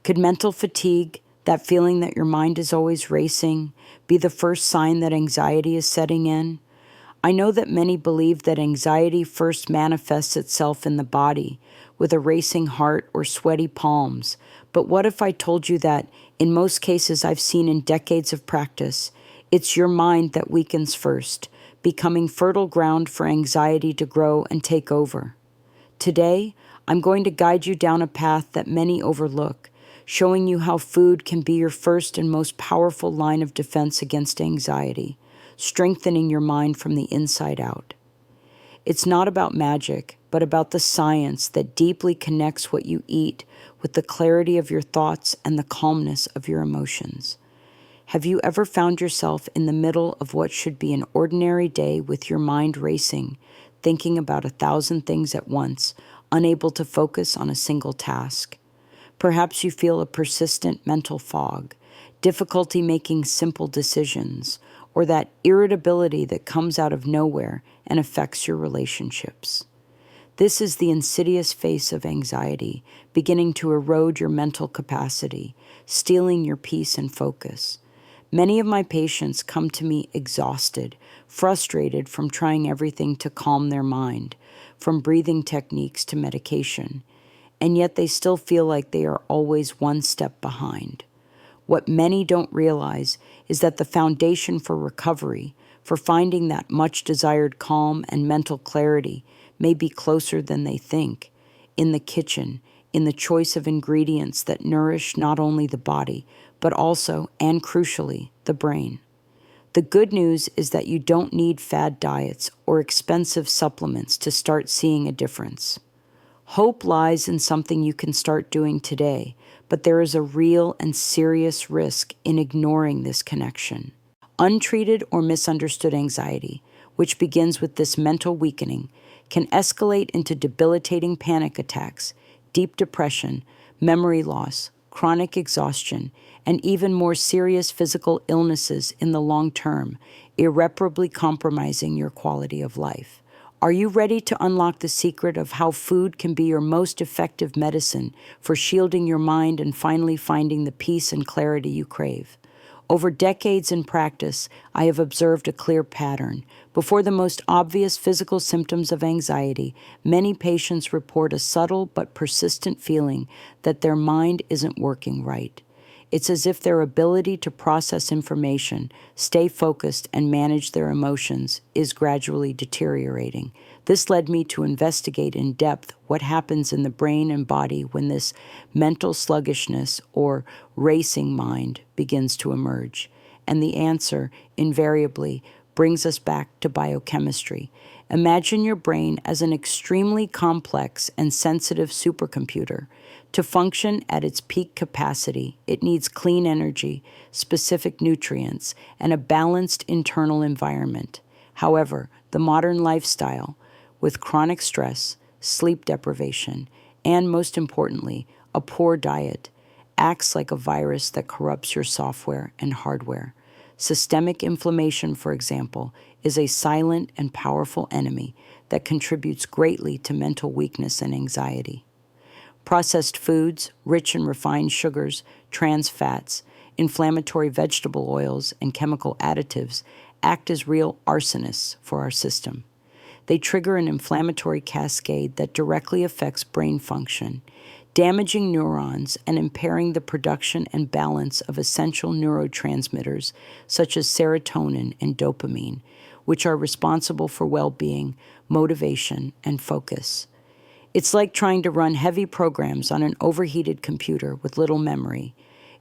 Could mental fatigue, that feeling that your mind is always racing, be the first sign that anxiety is setting in? I know that many believe that anxiety first manifests itself in the body, with a racing heart or sweaty palms. But what if I told you that, in most cases I've seen in decades of practice, it's your mind that weakens first, becoming fertile ground for anxiety to grow and take over? Today, I'm going to guide you down a path that many overlook, showing you how food can be your first and most powerful line of defense against anxiety, strengthening your mind from the inside out. It's not about magic, but about the science that deeply connects what you eat with the clarity of your thoughts and the calmness of your emotions. Have you ever found yourself in the middle of what should be an ordinary day with your mind racing, thinking about 1,000 things at once, unable to focus on a single task? Perhaps you feel a persistent mental fog, difficulty making simple decisions, or that irritability that comes out of nowhere and affects your relationships. This is the insidious face of anxiety, beginning to erode your mental capacity, stealing your peace and focus. Many of my patients come to me exhausted, frustrated from trying everything to calm their mind, from breathing techniques to medication, and yet they still feel like they are always one step behind. What many don't realize is that the foundation for recovery, for finding that much desired calm and mental clarity, may be closer than they think, in the kitchen, in the choice of ingredients that nourish not only the body, but also, and crucially, the brain. The good news is that you don't need fad diets or expensive supplements to start seeing a difference. Hope lies in something you can start doing today, but there is a real and serious risk in ignoring this connection. Untreated or misunderstood anxiety, which begins with this mental weakening, can escalate into debilitating panic attacks, deep depression, memory loss, chronic exhaustion, and even more serious physical illnesses in the long term, irreparably compromising your quality of life. Are you ready to unlock the secret of how food can be your most effective medicine for shielding your mind and finally finding the peace and clarity you crave? Over decades in practice, I have observed a clear pattern. Before the most obvious physical symptoms of anxiety, many patients report a subtle but persistent feeling that their mind isn't working right. It's as if their ability to process information, stay focused, and manage their emotions is gradually deteriorating. This led me to investigate in depth what happens in the brain and body when this mental sluggishness or racing mind begins to emerge. And the answer, invariably, brings us back to biochemistry. Imagine your brain as an extremely complex and sensitive supercomputer. To function at its peak capacity, it needs clean energy, specific nutrients, and a balanced internal environment. However, the modern lifestyle, with chronic stress, sleep deprivation, and most importantly, a poor diet, acts like a virus that corrupts your software and hardware. Systemic inflammation, for example, is a silent and powerful enemy that contributes greatly to mental weakness and anxiety. Processed foods, rich in refined sugars, trans fats, inflammatory vegetable oils, and chemical additives act as real arsonists for our system. They trigger an inflammatory cascade that directly affects brain function, damaging neurons and impairing the production and balance of essential neurotransmitters such as serotonin and dopamine, which are responsible for well-being, motivation, and focus. It's like trying to run heavy programs on an overheated computer with little memory.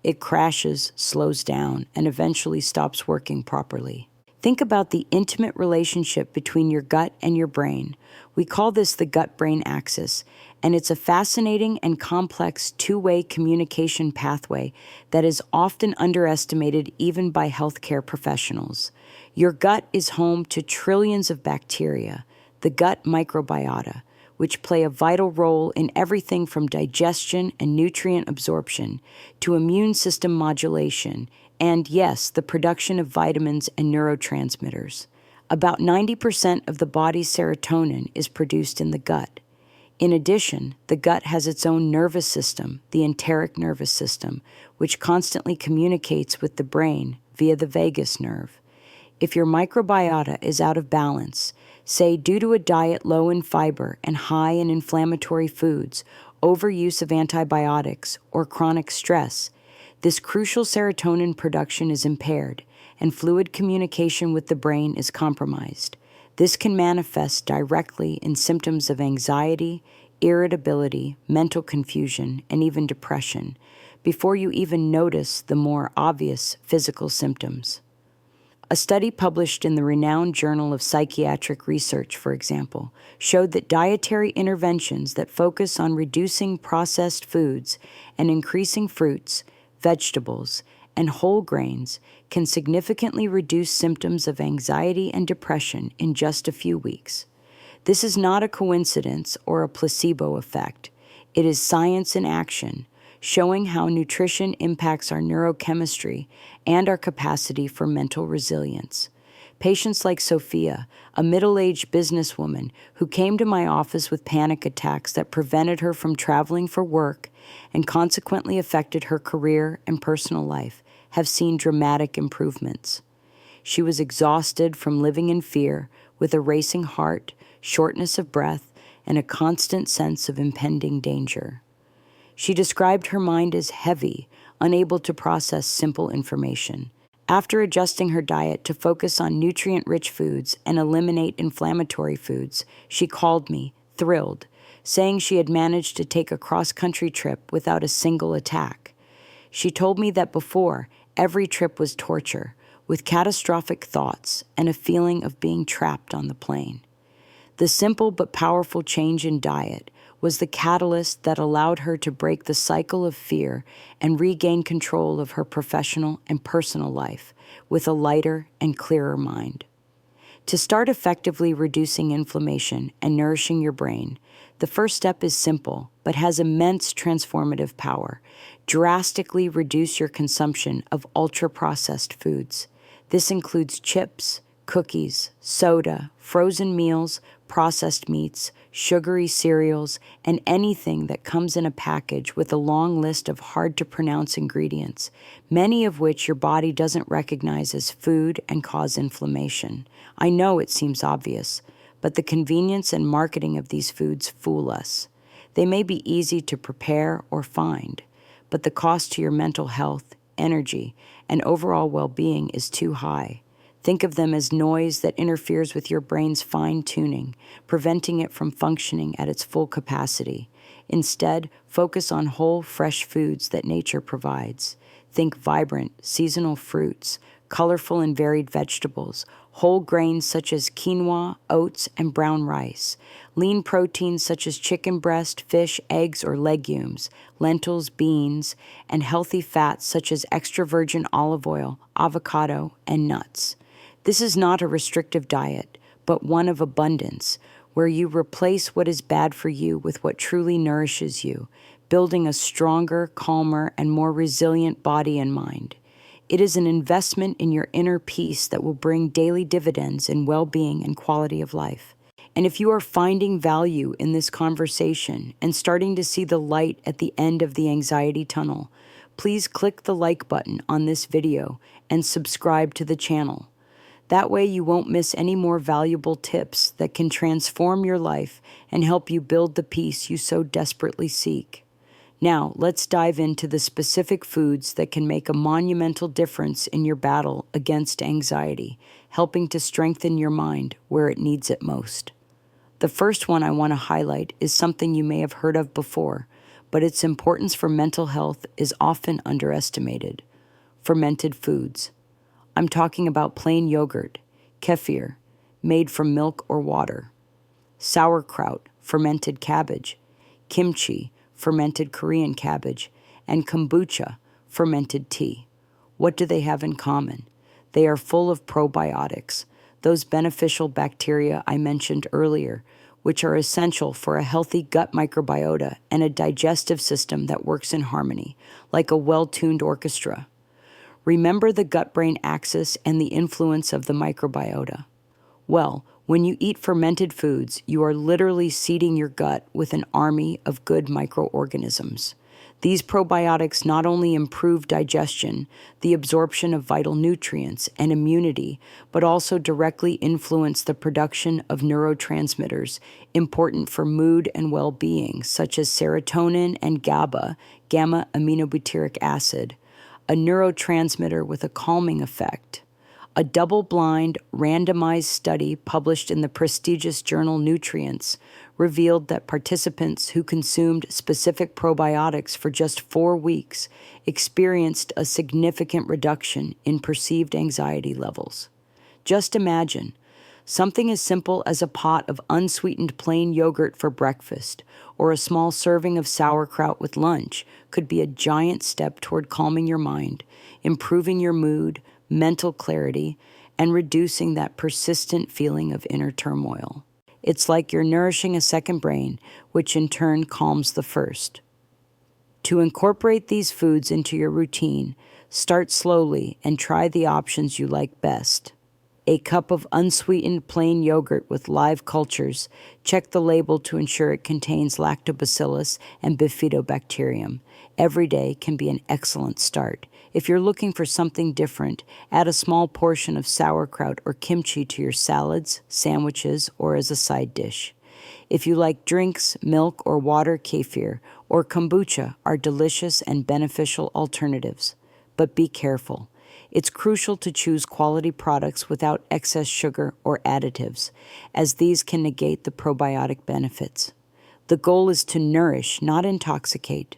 It crashes, slows down, and eventually stops working properly. Think about the intimate relationship between your gut and your brain. We call this the gut-brain axis, and it's a fascinating and complex two-way communication pathway that is often underestimated even by healthcare professionals. Your gut is home to trillions of bacteria, the gut microbiota, which play a vital role in everything from digestion and nutrient absorption to immune system modulation and, yes, the production of vitamins and neurotransmitters. About 90% of the body's serotonin is produced in the gut. In addition, the gut has its own nervous system, the enteric nervous system, which constantly communicates with the brain via the vagus nerve. If your microbiota is out of balance, say due to a diet low in fiber and high in inflammatory foods, overuse of antibiotics, or chronic stress, this crucial serotonin production is impaired and fluid communication with the brain is compromised. This can manifest directly in symptoms of anxiety, irritability, mental confusion, and even depression, before you even notice the more obvious physical symptoms. A study published in the renowned Journal of Psychiatric Research, for example, showed that dietary interventions that focus on reducing processed foods and increasing fruits, vegetables, and whole grains can significantly reduce symptoms of anxiety and depression in just a few weeks. This is not a coincidence or a placebo effect. It is science in action, showing how nutrition impacts our neurochemistry and our capacity for mental resilience. Patients like Sophia, a middle-aged businesswoman who came to my office with panic attacks that prevented her from traveling for work and consequently affected her career and personal life, have seen dramatic improvements. She was exhausted from living in fear, with a racing heart, shortness of breath, and a constant sense of impending danger. She described her mind as heavy, unable to process simple information. After adjusting her diet to focus on nutrient-rich foods and eliminate inflammatory foods, she called me, thrilled, saying she had managed to take a cross-country trip without a single attack. She told me that before, every trip was torture, with catastrophic thoughts and a feeling of being trapped on the plane. The simple but powerful change in diet was the catalyst that allowed her to break the cycle of fear and regain control of her professional and personal life with a lighter and clearer mind. To start effectively reducing inflammation and nourishing your brain, the first step is simple but has immense transformative power. Drastically reduce your consumption of ultra-processed foods. This includes chips, cookies, soda, frozen meals, processed meats, sugary cereals, and anything that comes in a package with a long list of hard-to-pronounce ingredients, many of which your body doesn't recognize as food and cause inflammation. I know it seems obvious, but the convenience and marketing of these foods fool us. They may be easy to prepare or find, but the cost to your mental health, energy, and overall well-being is too high. Think of them as noise that interferes with your brain's fine-tuning, preventing it from functioning at its full capacity. Instead, focus on whole, fresh foods that nature provides. Think vibrant, seasonal fruits, colorful and varied vegetables, whole grains such as quinoa, oats, and brown rice, lean proteins such as chicken breast, fish, eggs, or legumes, lentils, beans, and healthy fats such as extra virgin olive oil, avocado, and nuts. This is not a restrictive diet, but one of abundance, where you replace what is bad for you with what truly nourishes you, building a stronger, calmer, and more resilient body and mind. It is an investment in your inner peace that will bring daily dividends in well-being and quality of life. And if you are finding value in this conversation and starting to see the light at the end of the anxiety tunnel, please click the like button on this video and subscribe to the channel. That way you won't miss any more valuable tips that can transform your life and help you build the peace you so desperately seek. Now, let's dive into the specific foods that can make a monumental difference in your battle against anxiety, helping to strengthen your mind where it needs it most. The first one I want to highlight is something you may have heard of before, but its importance for mental health is often underestimated: fermented foods. I'm talking about plain yogurt, kefir, made from milk or water, sauerkraut, fermented cabbage, kimchi, fermented Korean cabbage, and kombucha, fermented tea. What do they have in common? They are full of probiotics, those beneficial bacteria I mentioned earlier, which are essential for a healthy gut microbiota and a digestive system that works in harmony, like a well-tuned orchestra. Remember the gut-brain axis and the influence of the microbiota. Well, when you eat fermented foods, you are literally seeding your gut with an army of good microorganisms. These probiotics not only improve digestion, the absorption of vital nutrients, and immunity, but also directly influence the production of neurotransmitters important for mood and well-being, such as serotonin and GABA, gamma aminobutyric acid, a neurotransmitter with a calming effect. A double-blind, randomized study published in the prestigious journal Nutrients revealed that participants who consumed specific probiotics for just 4 weeks experienced a significant reduction in perceived anxiety levels. Just imagine, something as simple as a pot of unsweetened plain yogurt for breakfast or a small serving of sauerkraut with lunch could be a giant step toward calming your mind, improving your mood, mental clarity, and reducing that persistent feeling of inner turmoil. It's like you're nourishing a second brain, which in turn calms the first. To incorporate these foods into your routine, start slowly and try the options you like best. A cup of unsweetened plain yogurt with live cultures. Check the label to ensure it contains lactobacillus and bifidobacterium. Every day can be an excellent start. If you're looking for something different, add a small portion of sauerkraut or kimchi to your salads, sandwiches, or as a side dish. If you like drinks, milk or water, kefir, or kombucha are delicious and beneficial alternatives. But be careful. It's crucial to choose quality products without excess sugar or additives, as these can negate the probiotic benefits. The goal is to nourish, not intoxicate.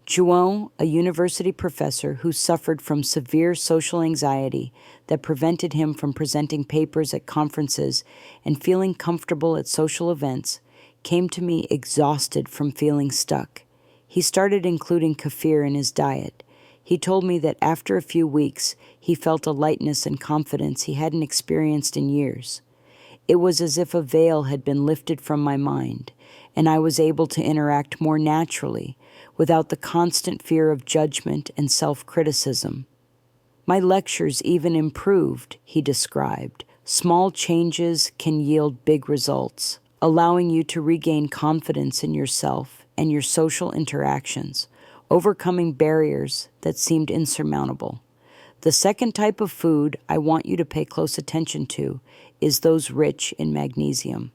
Juon, a university professor who suffered from severe social anxiety that prevented him from presenting papers at conferences and feeling comfortable at social events, came to me exhausted from feeling stuck. He started including kefir in his diet. He told me that after a few weeks, he felt a lightness and confidence he hadn't experienced in years. It was as if a veil had been lifted from my mind, and I was able to interact more naturally, without the constant fear of judgment and self-criticism. My lectures even improved, he described. Small changes can yield big results, allowing you to regain confidence in yourself and your social interactions, overcoming barriers that seemed insurmountable. The second type of food I want you to pay close attention to is those rich in magnesium.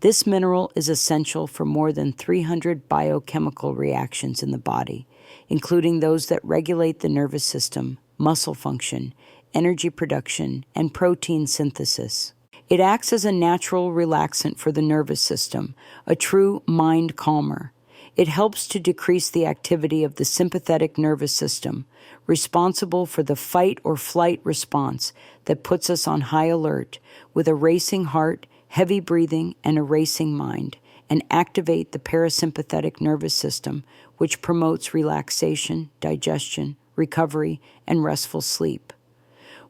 This mineral is essential for more than 300 biochemical reactions in the body, including those that regulate the nervous system, muscle function, energy production, and protein synthesis. It acts as a natural relaxant for the nervous system, a true mind calmer. It helps to decrease the activity of the sympathetic nervous system, responsible for the fight or flight response that puts us on high alert with a racing heart, heavy breathing, and a racing mind, and activate the parasympathetic nervous system, which promotes relaxation, digestion, recovery, and restful sleep.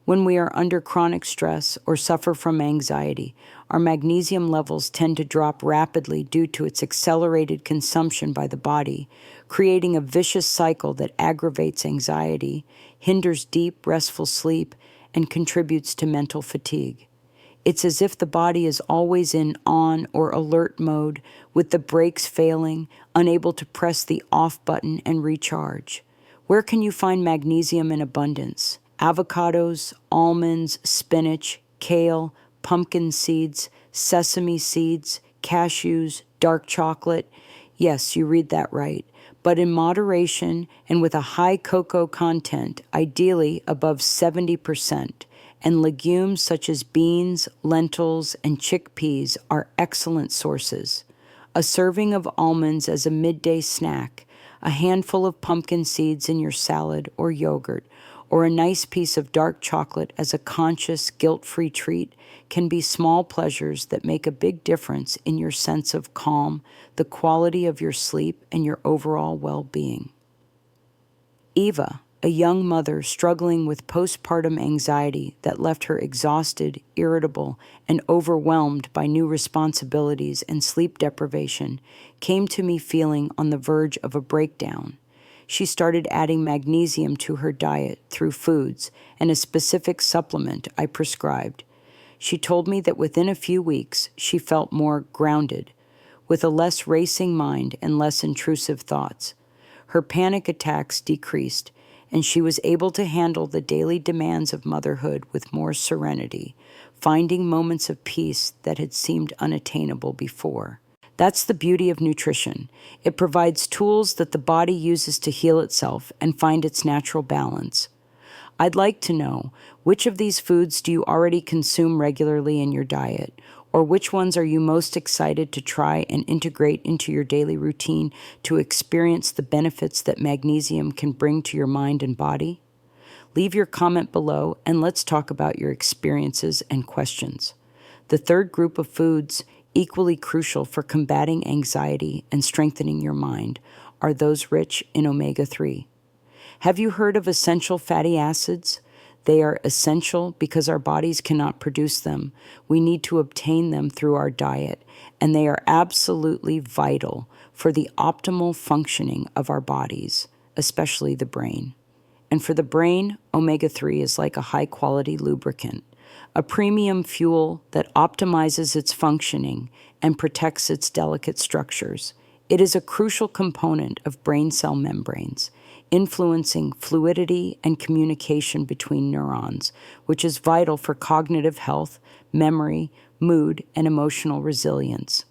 When we are under chronic stress or suffer from anxiety, our magnesium levels tend to drop rapidly due to its accelerated consumption by the body, creating a vicious cycle that aggravates anxiety, hinders deep, restful sleep, and contributes to mental fatigue. It's as if the body is always in on or alert mode, with the brakes failing, unable to press the off button and recharge. Where can you find magnesium in abundance? Avocados, almonds, spinach, kale, pumpkin seeds, sesame seeds, cashews, dark chocolate. Yes, you read that right, but in moderation and with a high cocoa content, ideally above 70%. And legumes such as beans, lentils, and chickpeas are excellent sources. A serving of almonds as a midday snack, a handful of pumpkin seeds in your salad or yogurt, or a nice piece of dark chocolate as a conscious, guilt-free treat can be small pleasures that make a big difference in your sense of calm, the quality of your sleep, and your overall well-being. Eva, a young mother struggling with postpartum anxiety that left her exhausted, irritable, and overwhelmed by new responsibilities and sleep deprivation, came to me feeling on the verge of a breakdown. She started adding magnesium to her diet through foods and a specific supplement I prescribed. She told me that within a few weeks she felt more grounded, with a less racing mind and less intrusive thoughts. Her panic attacks decreased, and she was able to handle the daily demands of motherhood with more serenity, finding moments of peace that had seemed unattainable before. That's the beauty of nutrition. It provides tools that the body uses to heal itself and find its natural balance. I'd like to know, which of these foods do you already consume regularly in your diet? Or which ones are you most excited to try and integrate into your daily routine to experience the benefits that magnesium can bring to your mind and body? Leave your comment below and let's talk about your experiences and questions. The third group of foods, equally crucial for combating anxiety and strengthening your mind, are those rich in omega-3. Have you heard of essential fatty acids? They are essential because our bodies cannot produce them. We need to obtain them through our diet, and they are absolutely vital for the optimal functioning of our bodies, especially the brain. And for the brain, omega-3 is like a high-quality lubricant, a premium fuel that optimizes its functioning and protects its delicate structures. It is a crucial component of brain cell membranes, influencing fluidity and communication between neurons, which is vital for cognitive health, memory, mood, and emotional resilience.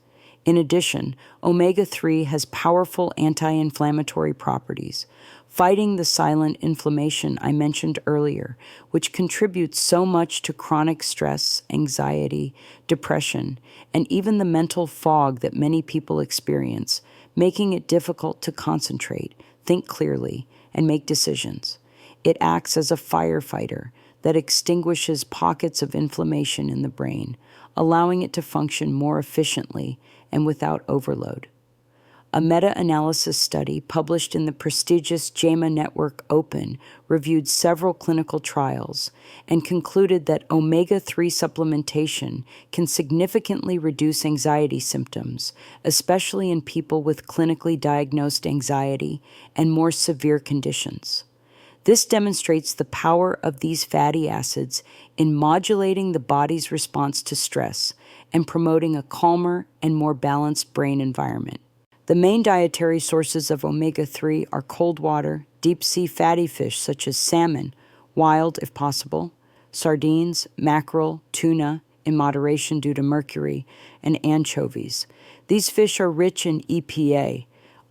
In addition, omega-3 has powerful anti-inflammatory properties, fighting the silent inflammation I mentioned earlier, which contributes so much to chronic stress, anxiety, depression, and even the mental fog that many people experience, making it difficult to concentrate, think clearly, and make decisions. It acts as a firefighter that extinguishes pockets of inflammation in the brain, allowing it to function more efficiently and without overload. A meta-analysis study published in the prestigious JAMA Network Open reviewed several clinical trials and concluded that omega-3 supplementation can significantly reduce anxiety symptoms, especially in people with clinically diagnosed anxiety and more severe conditions. This demonstrates the power of these fatty acids in modulating the body's response to stress and promoting a calmer and more balanced brain environment. The main dietary sources of omega-3 are cold water, deep-sea fatty fish such as salmon, wild if possible, sardines, mackerel, tuna, in moderation due to mercury, and anchovies. These fish are rich in EPA,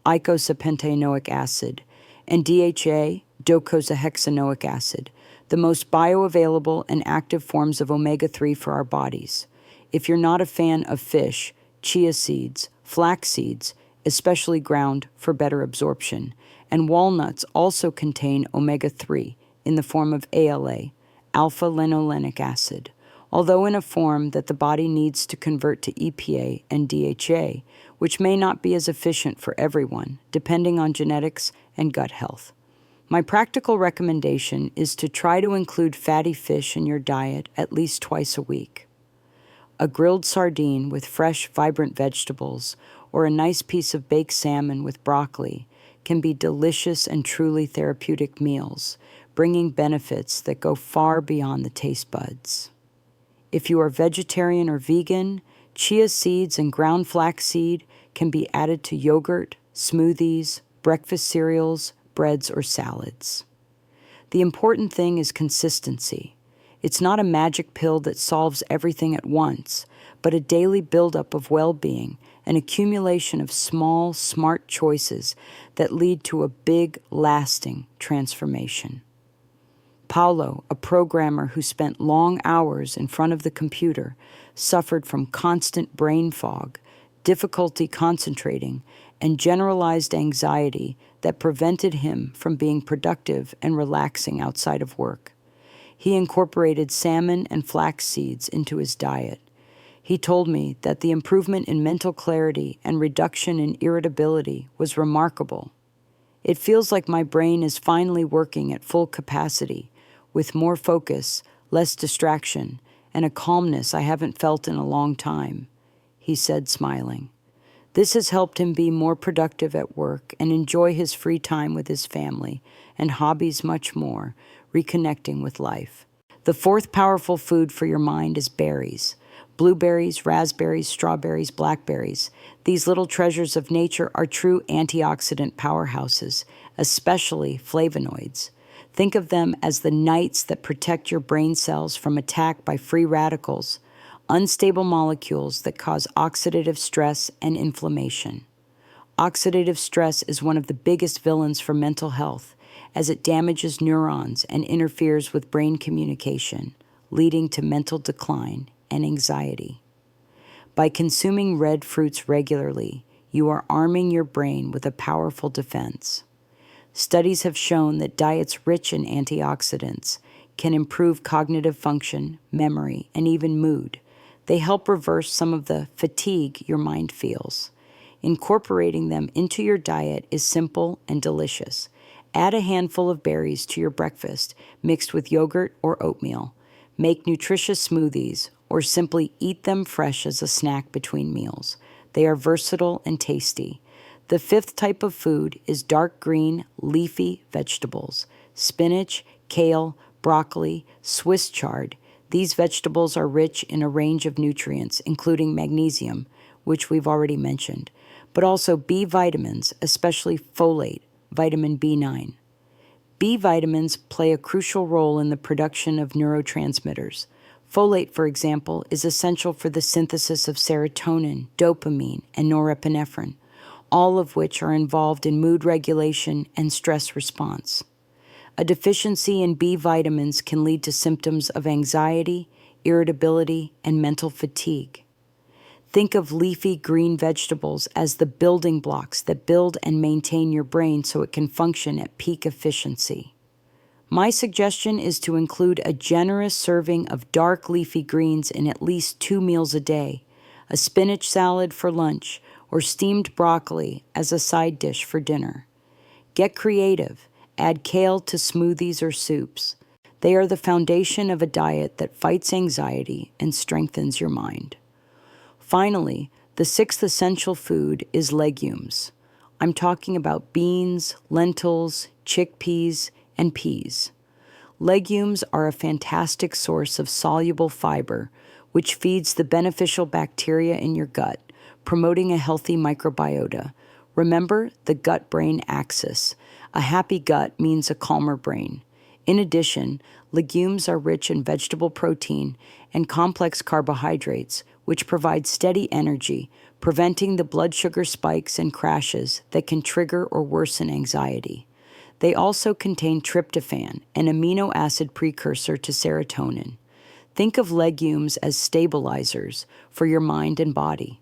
eicosapentaenoic acid, and DHA, docosahexaenoic acid, the most bioavailable and active forms of omega-3 for our bodies. If you're not a fan of fish, chia seeds, flax seeds, especially ground for better absorption, and walnuts also contain omega-3 in the form of ALA, alpha-linolenic acid, although in a form that the body needs to convert to EPA and DHA, which may not be as efficient for everyone, depending on genetics and gut health. My practical recommendation is to try to include fatty fish in your diet at least twice a week. A grilled sardine with fresh, vibrant vegetables, or a nice piece of baked salmon with broccoli can be delicious and truly therapeutic meals, bringing benefits that go far beyond the taste buds. If you are vegetarian or vegan, chia seeds and ground flaxseed can be added to yogurt, smoothies, breakfast cereals, breads, or salads. The important thing is consistency. It's not a magic pill that solves everything at once, but a daily buildup of well-being, an accumulation of small, smart choices that lead to a big, lasting transformation. Paulo, a programmer who spent long hours in front of the computer, suffered from constant brain fog, difficulty concentrating, and generalized anxiety that prevented him from being productive and relaxing outside of work. He incorporated salmon and flax seeds into his diet. He told me that the improvement in mental clarity and reduction in irritability was remarkable. It feels like my brain is finally working at full capacity, with more focus, less distraction, and a calmness I haven't felt in a long time, he said, smiling. This has helped him be more productive at work and enjoy his free time with his family and hobbies much more, reconnecting with life. The fourth powerful food for your mind is berries. Blueberries, raspberries, strawberries, blackberries. These little treasures of nature are true antioxidant powerhouses, especially flavonoids. Think of them as the knights that protect your brain cells from attack by free radicals, unstable molecules that cause oxidative stress and inflammation. Oxidative stress is one of the biggest villains for mental health, as it damages neurons and interferes with brain communication, leading to mental decline and anxiety. By consuming red fruits regularly, you are arming your brain with a powerful defense. Studies have shown that diets rich in antioxidants can improve cognitive function, memory, and even mood. They help reverse some of the fatigue your mind feels. Incorporating them into your diet is simple and delicious. Add a handful of berries to your breakfast, mixed with yogurt or oatmeal. Make nutritious smoothies, or simply eat them fresh as a snack between meals. They are versatile and tasty. The fifth type of food is dark green, leafy vegetables. Spinach, kale, broccoli, Swiss chard. These vegetables are rich in a range of nutrients, including magnesium, which we've already mentioned, but also B vitamins, especially folate, vitamin B9. B vitamins play a crucial role in the production of neurotransmitters. Folate, for example, is essential for the synthesis of serotonin, dopamine, and norepinephrine, all of which are involved in mood regulation and stress response. A deficiency in B vitamins can lead to symptoms of anxiety, irritability, and mental fatigue. Think of leafy green vegetables as the building blocks that build and maintain your brain so it can function at peak efficiency. My suggestion is to include a generous serving of dark leafy greens in at least 2 meals a day, a spinach salad for lunch, or steamed broccoli as a side dish for dinner. Get creative. Add kale to smoothies or soups. They are the foundation of a diet that fights anxiety and strengthens your mind. Finally, the sixth essential food is legumes. I'm talking about beans, lentils, chickpeas, and peas. Legumes are a fantastic source of soluble fiber, which feeds the beneficial bacteria in your gut, promoting a healthy microbiota. Remember the gut-brain axis. A happy gut means a calmer brain. In addition, legumes are rich in vegetable protein and complex carbohydrates, which provide steady energy, preventing the blood sugar spikes and crashes that can trigger or worsen anxiety. They also contain tryptophan, an amino acid precursor to serotonin. Think of legumes as stabilizers for your mind and body.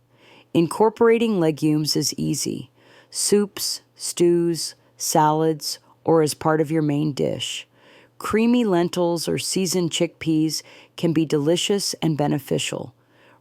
Incorporating legumes is easy. Soups, stews, salads, or as part of your main dish. Creamy lentils or seasoned chickpeas can be delicious and beneficial.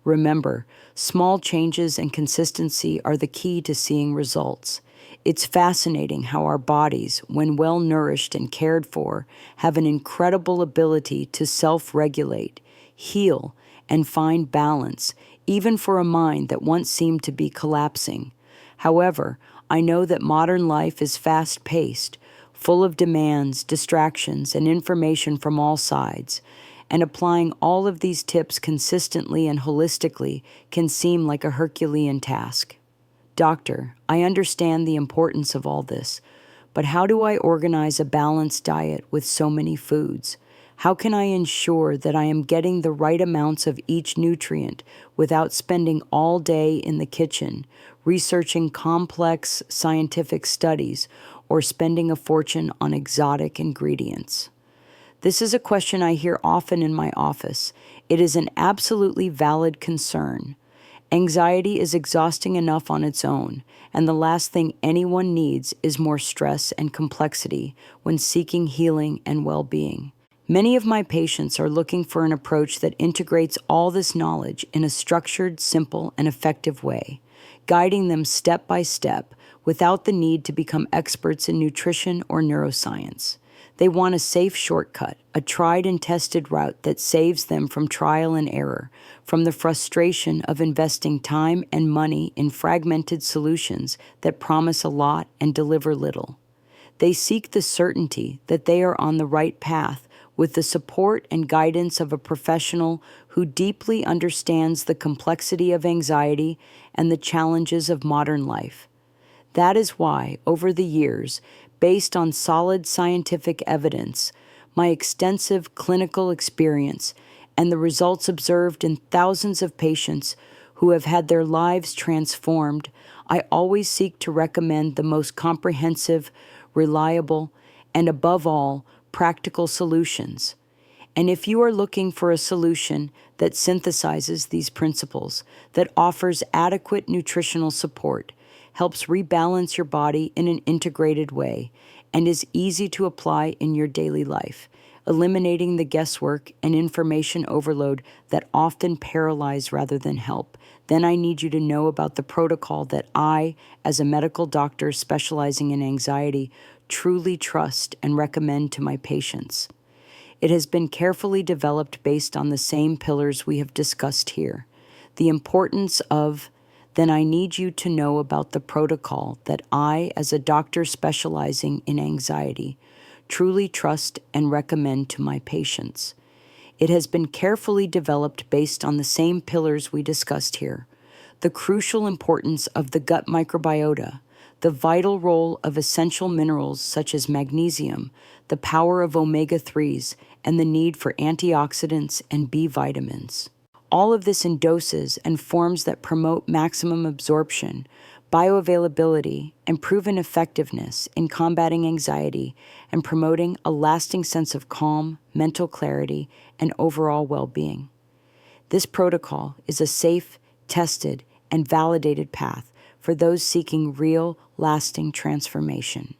Remember, small changes and consistency are the key to seeing results. It's fascinating how our bodies, when well nourished and cared for, have an incredible ability to self-regulate, heal, and find balance, even for a mind that once seemed to be collapsing. However, I know that modern life is fast-paced, full of demands, distractions, and information from all sides, and applying all of these tips consistently and holistically can seem like a Herculean task. Doctor, I understand the importance of all this, but how do I organize a balanced diet with so many foods? How can I ensure that I am getting the right amounts of each nutrient without spending all day in the kitchen, researching complex scientific studies, or spending a fortune on exotic ingredients? This is a question I hear often in my office. It is an absolutely valid concern. Anxiety is exhausting enough on its own, and the last thing anyone needs is more stress and complexity when seeking healing and well-being. Many of my patients are looking for an approach that integrates all this knowledge in a structured, simple, and effective way, guiding them step by step without the need to become experts in nutrition or neuroscience. They want a safe shortcut, a tried and tested route that saves them from trial and error, from the frustration of investing time and money in fragmented solutions that promise a lot and deliver little. They seek the certainty that they are on the right path with the support and guidance of a professional who deeply understands the complexity of anxiety and the challenges of modern life. That is why, over the years, based on solid scientific evidence, my extensive clinical experience, and the results observed in thousands of patients who have had their lives transformed, I always seek to recommend the most comprehensive, reliable, and above all, practical solutions. And if you are looking for a solution that synthesizes these principles, that offers adequate nutritional support, helps rebalance your body in an integrated way, and is easy to apply in your daily life, eliminating the guesswork and information overload that often paralyze rather than help, then I need you to know about the protocol that I, as a medical doctor specializing in anxiety, truly trust and recommend to my patients. It has been carefully developed based on the same pillars we have discussed here. The importance of, then I need you to know about the protocol that I, as a doctor specializing in anxiety, truly trust and recommend to my patients. It has been carefully developed based on the same pillars we discussed here. The crucial importance of the gut microbiota, the vital role of essential minerals such as magnesium, the power of omega-3s, and the need for antioxidants and B vitamins. All of this in doses and forms that promote maximum absorption, bioavailability, and proven effectiveness in combating anxiety and promoting a lasting sense of calm, mental clarity, and overall well-being. This protocol is a safe, tested, and validated path for those seeking real, lasting transformation.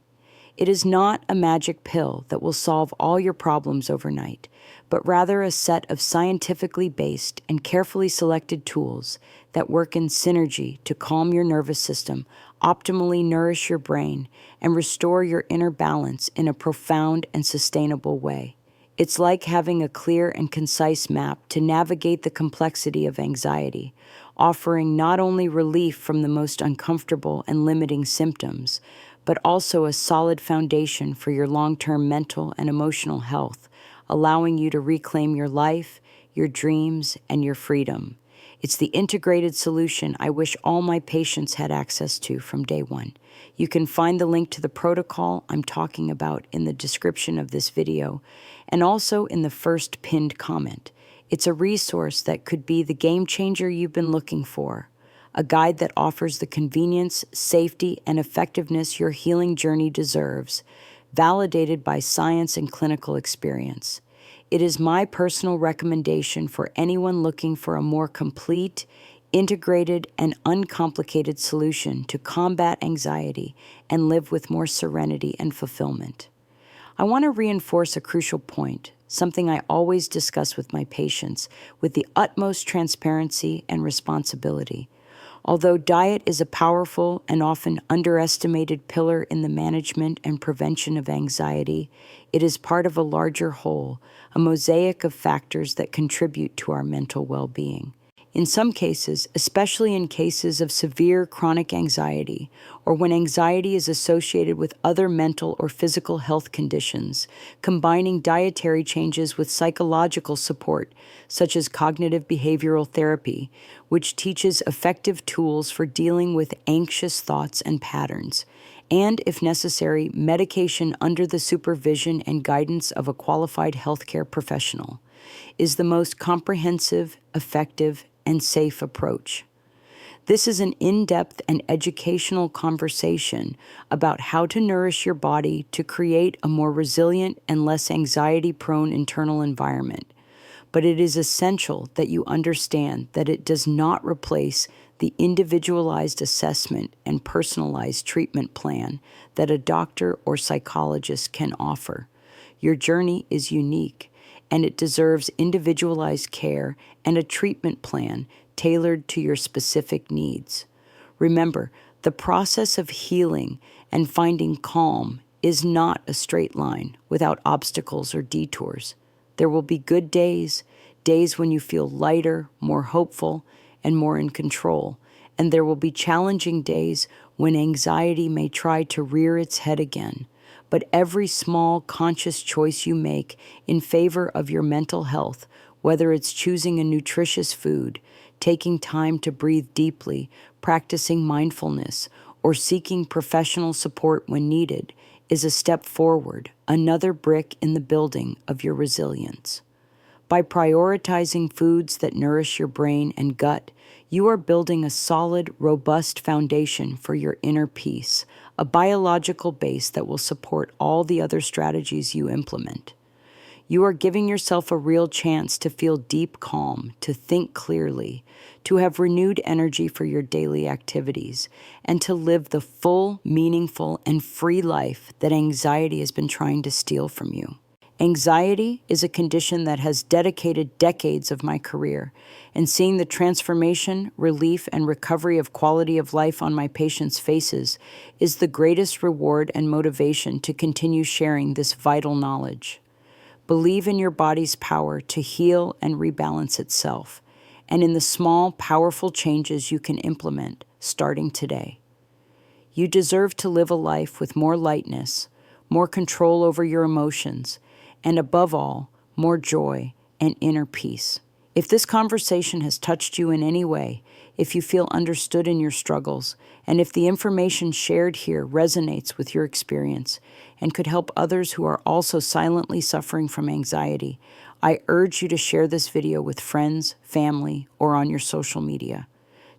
It is not a magic pill that will solve all your problems overnight, but rather a set of scientifically based and carefully selected tools that work in synergy to calm your nervous system, optimally nourish your brain, and restore your inner balance in a profound and sustainable way. It's like having a clear and concise map to navigate the complexity of anxiety, offering not only relief from the most uncomfortable and limiting symptoms, but also a solid foundation for your long-term mental and emotional health, allowing you to reclaim your life, your dreams, and your freedom. It's the integrated solution I wish all my patients had access to from day one. You can find the link to the protocol I'm talking about in the description of this video, and also in the first pinned comment. It's a resource that could be the game changer you've been looking for, a guide that offers the convenience, safety, and effectiveness your healing journey deserves, validated by science and clinical experience. It is my personal recommendation for anyone looking for a more complete, integrated, and uncomplicated solution to combat anxiety and live with more serenity and fulfillment. I want to reinforce a crucial point, something I always discuss with my patients with the utmost transparency and responsibility. Although diet is a powerful and often underestimated pillar in the management and prevention of anxiety, it is part of a larger whole, a mosaic of factors that contribute to our mental well-being. In some cases, especially in cases of severe chronic anxiety, or when anxiety is associated with other mental or physical health conditions, combining dietary changes with psychological support, such as cognitive behavioral therapy, which teaches effective tools for dealing with anxious thoughts and patterns, and, if necessary, medication under the supervision and guidance of a qualified healthcare professional, is the most comprehensive, effective, and safe approach. This is an in-depth and educational conversation about how to nourish your body to create a more resilient and less anxiety-prone internal environment. But it is essential that you understand that it does not replace the individualized assessment and personalized treatment plan that a doctor or psychologist can offer. Your journey is unique, and it deserves individualized care and a treatment plan tailored to your specific needs. Remember, the process of healing and finding calm is not a straight line without obstacles or detours. There will be good days, days when you feel lighter, more hopeful, and more in control, and there will be challenging days when anxiety may try to rear its head again. but every small, conscious choice you make in favor of your mental health, whether it's choosing a nutritious food, taking time to breathe deeply, practicing mindfulness, or seeking professional support when needed, is a step forward, another brick in the building of your resilience. By prioritizing foods that nourish your brain and gut, you are building a solid, robust foundation for your inner peace, a biological base that will support all the other strategies you implement. You are giving yourself a real chance to feel deep calm, to think clearly, to have renewed energy for your daily activities, and to live the full, meaningful, and free life that anxiety has been trying to steal from you. Anxiety is a condition that has dedicated decades of my career, and seeing the transformation, relief, and recovery of quality of life on my patients' faces is the greatest reward and motivation to continue sharing this vital knowledge. Believe in your body's power to heal and rebalance itself, and in the small, powerful changes you can implement starting today. You deserve to live a life with more lightness, more control over your emotions, and above all, more joy and inner peace. If this conversation has touched you in any way, if you feel understood in your struggles, and if the information shared here resonates with your experience and could help others who are also silently suffering from anxiety, I urge you to share this video with friends, family, or on your social media.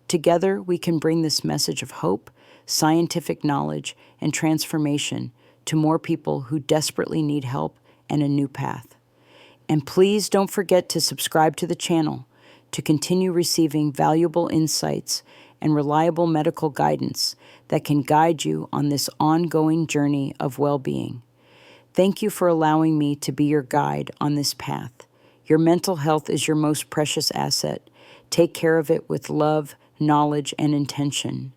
Together, we can bring this message of hope, scientific knowledge, and transformation to more people who desperately need help and a new path. And please don't forget to subscribe to the channel to continue receiving valuable insights and reliable medical guidance that can guide you on this ongoing journey of well-being. Thank you for allowing me to be your guide on this path. Your mental health is your most precious asset. Take care of it with love, knowledge, and intention.